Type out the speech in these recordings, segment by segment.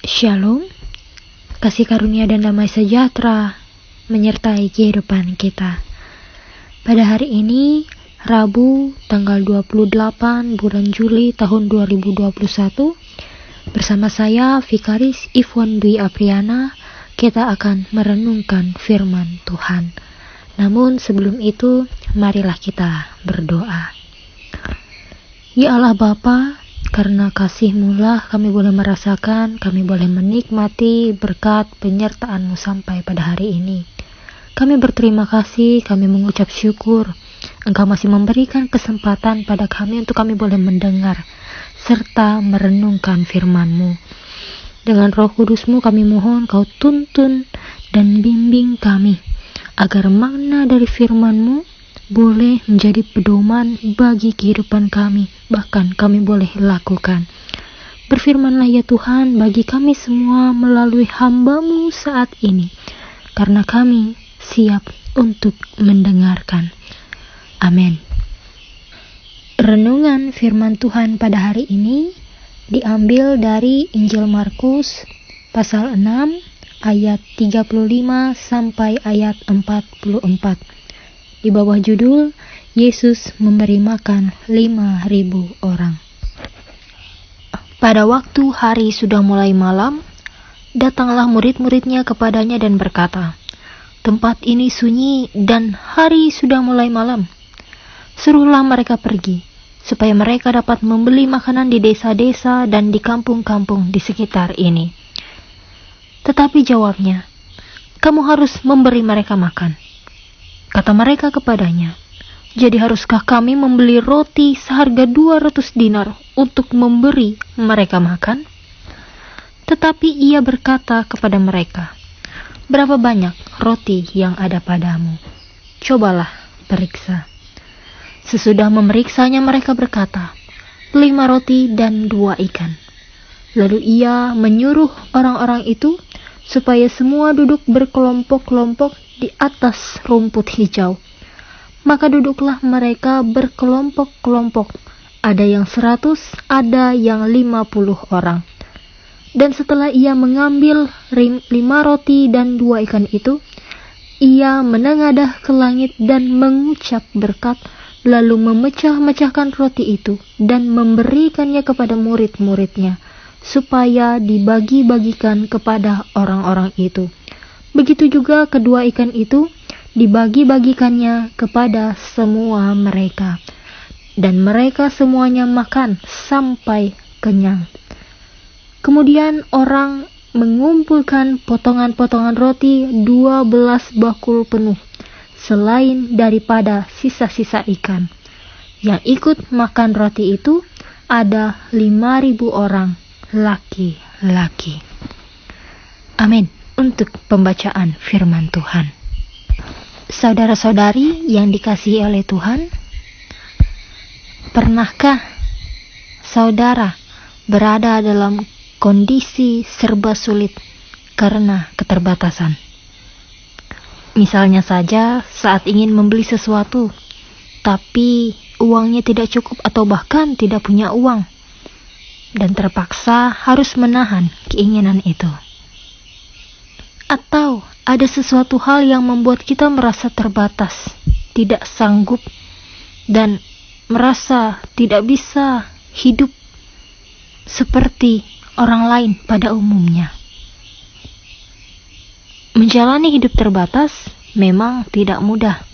Shalom, kasih karunia dan damai sejahtera menyertai kehidupan kita. Pada hari ini, Rabu, tanggal 28 bulan Juli tahun 2021, bersama saya, Vikaris Ivon Dwi Apriana, kita akan merenungkan firman Tuhan. Namun sebelum itu, marilah kita berdoa. Ya Allah Bapa, karena kasih-Mu lah kami boleh merasakan, kami boleh menikmati berkat penyertaan-Mu sampai pada hari ini. Kami berterima kasih, kami mengucap syukur. Engkau masih memberikan kesempatan pada kami untuk kami boleh mendengar serta merenungkan firman-Mu. Dengan Roh Kudus-Mu kami mohon Kau tuntun dan bimbing kami, agar makna dari firman-Mu boleh menjadi pedoman bagi kehidupan kami, bahkan kami boleh lakukan. Berfirmanlah ya Tuhan bagi kami semua melalui hamba-Mu saat ini, karena kami siap untuk mendengarkan. Amin. Renungan firman Tuhan pada hari ini diambil dari Injil Markus pasal 6 ayat 35 sampai ayat 44. Di bawah judul, Yesus memberi makan 5.000 orang. Pada waktu hari sudah mulai malam, datanglah murid-muridnya kepadanya dan berkata, "Tempat ini sunyi dan hari sudah mulai malam. Suruhlah mereka pergi, supaya mereka dapat membeli makanan di desa-desa dan di kampung-kampung di sekitar ini." Tetapi jawabnya, "Kamu harus memberi mereka makan." Kata mereka kepadanya, "Jadi haruskah kami membeli roti seharga 200 dinar untuk memberi mereka makan?" Tetapi ia berkata kepada mereka, "Berapa banyak roti yang ada padamu? Cobalah periksa." Sesudah memeriksanya mereka berkata, 5 roti dan 2 ikan. Lalu ia menyuruh orang-orang itu supaya semua duduk berkelompok-kelompok di atas rumput hijau. Maka duduklah mereka berkelompok-kelompok, ada yang 100, ada yang 50 orang. Dan setelah ia mengambil 5 roti dan 2 ikan itu, ia menengadah ke langit dan mengucap berkat, lalu memecah-mecahkan roti itu dan memberikannya kepada murid-muridnya, supaya dibagi-bagikan kepada orang-orang itu. Begitu juga kedua ikan itu dibagi-bagikannya kepada semua mereka. Dan mereka semuanya makan sampai kenyang. Kemudian orang mengumpulkan potongan-potongan roti 12 bakul penuh, selain daripada sisa-sisa ikan. Yang ikut makan roti itu ada 5.000 orang laki-laki. Amin. Untuk pembacaan firman Tuhan. Saudara-saudari yang dikasihi oleh Tuhan, pernahkah saudara berada dalam kondisi serba sulit karena keterbatasan? Misalnya saja saat ingin membeli sesuatu, tapi uangnya tidak cukup atau bahkan tidak punya uang, dan terpaksa harus menahan keinginan itu. Atau ada sesuatu hal yang membuat kita merasa terbatas, tidak sanggup, dan merasa tidak bisa hidup seperti orang lain pada umumnya. Menjalani hidup terbatas memang tidak mudah.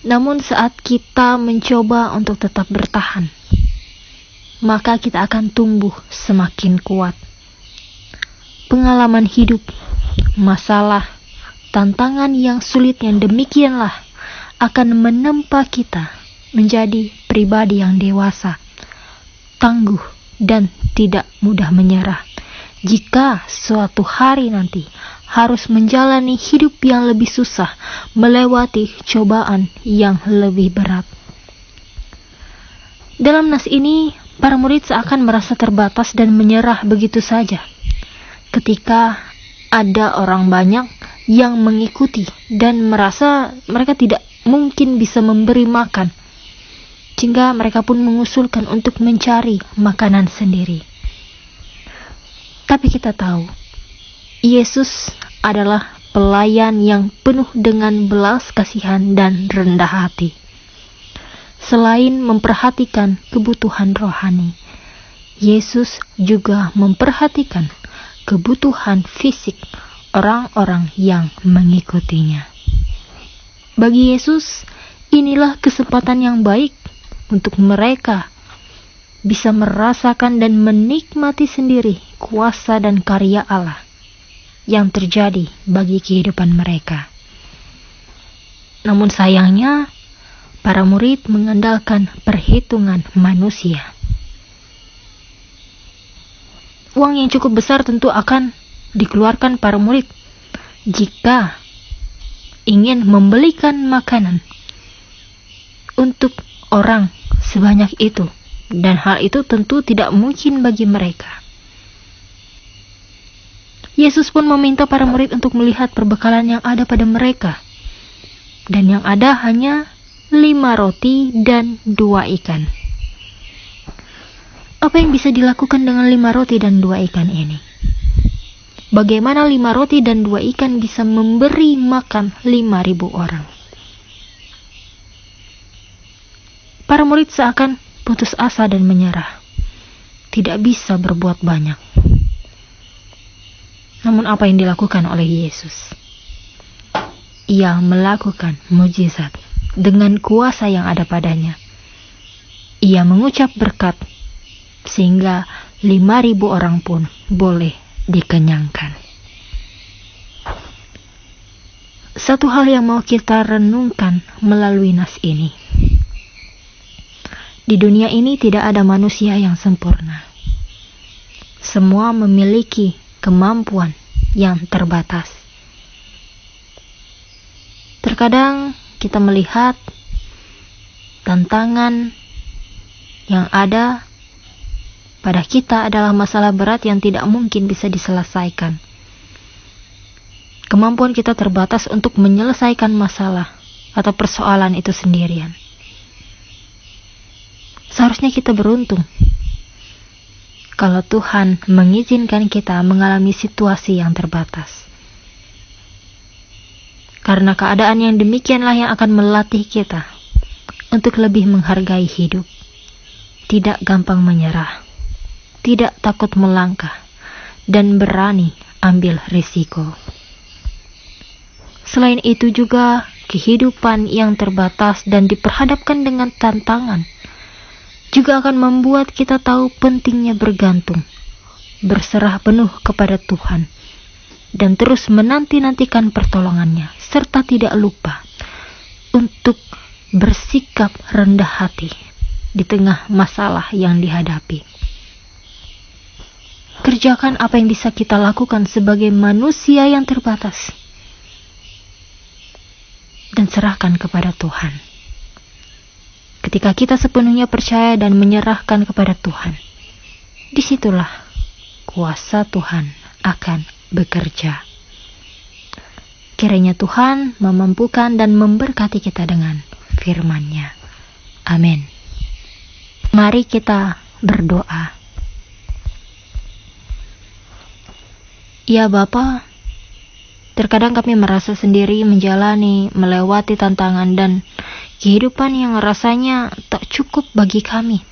Namun saat kita mencoba untuk tetap bertahan, maka kita akan tumbuh semakin kuat. Pengalaman hidup, masalah, tantangan yang sulit yang demikianlah akan menempa kita menjadi pribadi yang dewasa, tangguh, dan tidak mudah menyerah. Jika suatu hari nanti harus menjalani hidup yang lebih susah, melewati cobaan yang lebih berat. Dalam nas ini, para murid seakan merasa terbatas dan menyerah begitu saja. Ketika ada orang banyak yang mengikuti dan merasa mereka tidak mungkin bisa memberi makan, sehingga mereka pun mengusulkan untuk mencari makanan sendiri. Tapi kita tahu, Yesus adalah pelayan yang penuh dengan belas kasihan dan rendah hati. Selain memperhatikan kebutuhan rohani, Yesus juga memperhatikan kebutuhan fisik orang-orang yang mengikutinya. Bagi Yesus, inilah kesempatan yang baik untuk mereka bisa merasakan dan menikmati sendiri kuasa dan karya Allah yang terjadi bagi kehidupan mereka. Namun sayangnya, para murid mengandalkan perhitungan manusia. Uang yang cukup besar tentu akan dikeluarkan para murid jika ingin membelikan makanan untuk orang sebanyak itu. Dan hal itu tentu tidak mungkin bagi mereka. Yesus pun meminta para murid untuk melihat perbekalan yang ada pada mereka. Dan yang ada hanya 5 roti dan 2 ikan. Apa yang bisa dilakukan dengan 5 roti dan 2 ikan ini? Bagaimana 5 roti dan 2 ikan bisa memberi makan 5.000 orang? Para murid seakan putus asa dan menyerah, tidak bisa berbuat banyak. Namun apa yang dilakukan oleh Yesus? Ia melakukan mujizat dengan kuasa yang ada padanya. Ia mengucap berkat sehingga 5.000 orang pun boleh dikenyangkan. Satu hal yang mau kita renungkan melalui nas ini. Di dunia ini tidak ada manusia yang sempurna. Semua memiliki kemampuan yang terbatas. Terkadang kita melihat tantangan yang ada pada kita adalah masalah berat yang tidak mungkin bisa diselesaikan. Kemampuan kita terbatas untuk menyelesaikan masalah atau persoalan itu sendirian. Seharusnya kita beruntung kalau Tuhan mengizinkan kita mengalami situasi yang terbatas. Karena keadaan yang demikianlah yang akan melatih kita untuk lebih menghargai hidup, tidak gampang menyerah, tidak takut melangkah, dan berani ambil risiko. Selain itu juga, kehidupan yang terbatas dan diperhadapkan dengan tantangan juga akan membuat kita tahu pentingnya bergantung, berserah penuh kepada Tuhan, dan terus menanti-nantikan pertolongannya, serta tidak lupa untuk bersikap rendah hati di tengah masalah yang dihadapi. Kerjakan apa yang bisa kita lakukan sebagai manusia yang terbatas, dan serahkan kepada Tuhan. Ketika kita sepenuhnya percaya dan menyerahkan kepada Tuhan, disitulah kuasa Tuhan akan bekerja. Kiranya Tuhan memampukan dan memberkati kita dengan firman-Nya. Amin. Mari kita berdoa. Ya Bapa, terkadang kami merasa sendiri melewati tantangan dan kehidupan yang rasanya tak cukup bagi kami.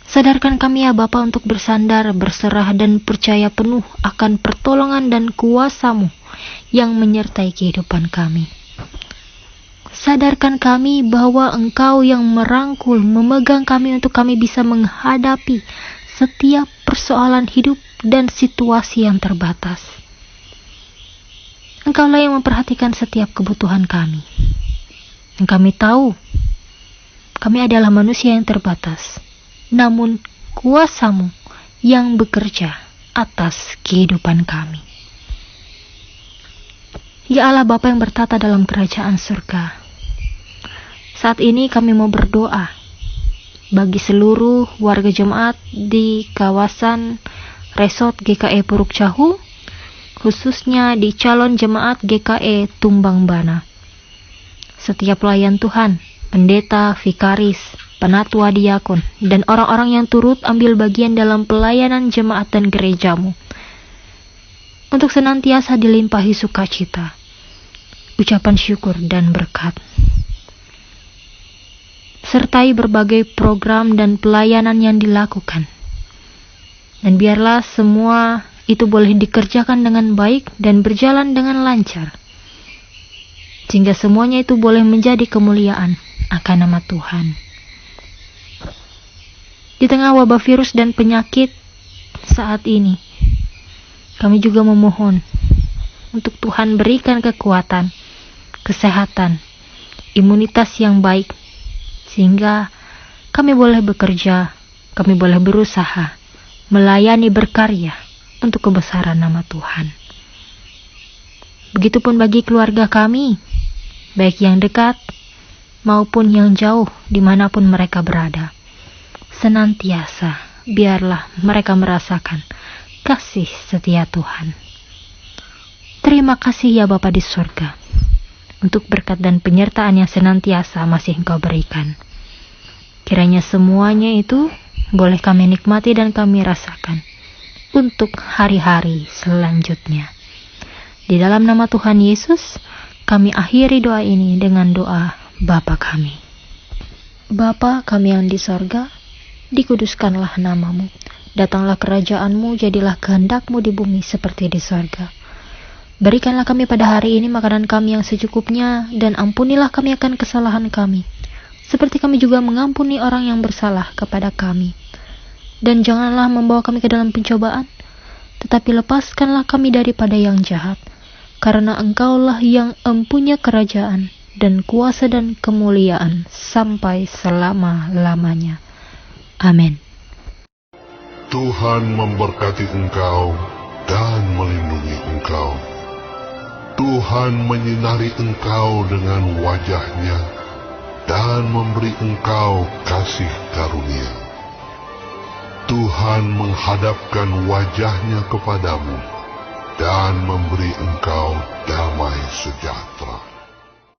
Sadarkan kami ya Bapa untuk bersandar, berserah dan percaya penuh akan pertolongan dan kuasa-Mu yang menyertai kehidupan kami. Sadarkan kami bahwa Engkau yang merangkul, memegang kami untuk kami bisa menghadapi setiap persoalan hidup dan situasi yang terbatas. Engkaulah yang memperhatikan setiap kebutuhan kami. Dan kami tahu, kami adalah manusia yang terbatas. Namun kuasa-Mu yang bekerja atas kehidupan kami. Ya Allah Bapa yang bertata dalam kerajaan surga, saat ini kami mau berdoa bagi seluruh warga jemaat di kawasan Resort GKE Puruk Cahu, khususnya di calon jemaat GKE Tumbang Bana. Setiap pelayan Tuhan, pendeta, vikaris, penatua diakon, dan orang-orang yang turut ambil bagian dalam pelayanan jemaat dan gerejamu, untuk senantiasa dilimpahi sukacita, ucapan syukur dan berkat. Sertai berbagai program dan pelayanan yang dilakukan. Dan biarlah semua itu boleh dikerjakan dengan baik dan berjalan dengan lancar, sehingga semuanya itu boleh menjadi kemuliaan akan nama Tuhan. Di tengah wabah virus dan penyakit saat ini, kami juga memohon untuk Tuhan berikan kekuatan, kesehatan, imunitas yang baik, sehingga kami boleh bekerja, kami boleh berusaha, melayani, berkarya untuk kebesaran nama Tuhan. Begitupun bagi keluarga kami, baik yang dekat maupun yang jauh dimanapun mereka berada. Senantiasa biarlah mereka merasakan kasih setia Tuhan. Terima kasih ya Bapa di surga, untuk berkat dan penyertaan yang senantiasa masih Engkau berikan. Kiranya semuanya itu boleh kami nikmati dan kami rasakan untuk hari-hari selanjutnya. Di dalam nama Tuhan Yesus, kami akhiri doa ini dengan doa Bapa kami. Bapa kami yang di sorga, dikuduskanlah namamu. Datanglah kerajaanmu, jadilah kehendak-mu di bumi seperti di sorga. Berikanlah kami pada hari ini makanan kami yang secukupnya, dan ampunilah kami akan kesalahan kami, seperti kami juga mengampuni orang yang bersalah kepada kami. Dan janganlah membawa kami ke dalam pencobaan, tetapi lepaskanlah kami daripada yang jahat, karena Engkaulah yang empunya kerajaan, dan kuasa dan kemuliaan sampai selama-lamanya. Amin. Tuhan memberkati engkau dan melindungi engkau. Tuhan menyinari engkau dengan wajah-Nya dan memberi engkau kasih karunia. Tuhan menghadapkan wajah-Nya kepadamu dan memberi engkau damai sejahtera.